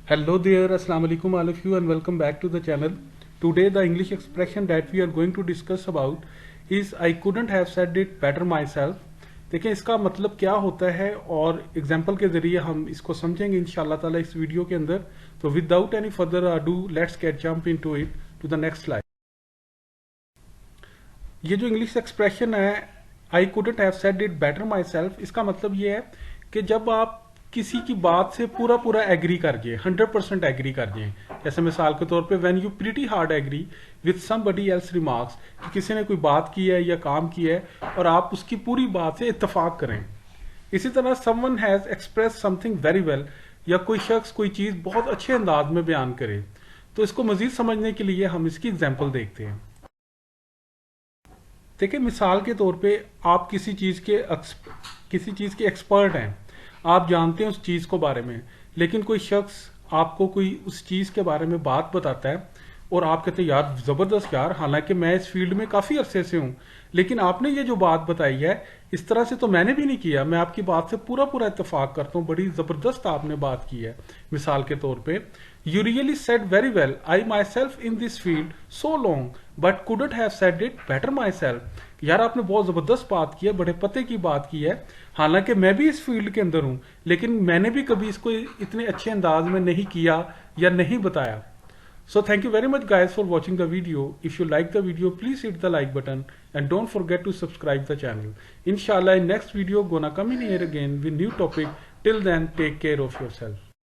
Hello there, Assalamu alaikum all of you and welcome back to the channel. Today the English expression that we are going to discuss about is I couldn't have said it better myself. देखें इसका मतलब क्या होता है और example के जरिए हम इसको समझेंगे इंशाल्लाह ताला इस वीडियो के अंदर. तो without any further ado let's get jump into it to the next slide. ये जो इंग्लिश एक्सप्रेशन है I couldn't have said it better myself, इसका मतलब ये है कि जब आप किसी की बात से पूरा पूरा एग्री कर जाए, 100% एग्री कर जाए. जैसे मिसाल के तौर पे when you pretty hard agree with somebody else remarks, कि किसी ने कोई बात की है या काम किया है और आप उसकी पूरी बात से इत्तेफाक करें. इसी तरह someone has express something very well, या कोई शख्स कोई चीज बहुत अच्छे अंदाज में बयान करे. तो इसको मजीद समझने के लिए हम इसकी एग्जाम्पल देखते हैं. देखिए मिसाल के तौर पे आप किसी चीज के एक्सपर्ट हैं, आप जानते हैं उस चीज को बारे में, लेकिन कोई शख्स आपको कोई उस चीज के बारे में बात बताता है और आप कहते हैं यार जबरदस्त यार, हालांकि मैं इस फील्ड में काफी अरसे से हूं, लेकिन आपने ये जो बात बताई है इस तरह से तो मैंने भी नहीं किया, मैं आपकी बात से पूरा पूरा इत्तेफाक करता हूं, बड़ी जबरदस्त आपने बात की है. मिसाल के तौर पे you really said very well, I my self in this field so long but couldn't have said it better my self. यार आपने बहुत जबरदस्त बात की है, बड़े पते की बात की है, हालांकि मैं भी इस फील्ड के अंदर हूं, लेकिन मैंने भी कभी इसको इतने अच्छे अंदाज में नहीं किया या नहीं बताया. So thank you very much guys for watching the video. If you like the video, please hit the like button and don't forget to subscribe the channel. Inshallah in next video gonna come in here again with new topic. Till then, take care of yourself.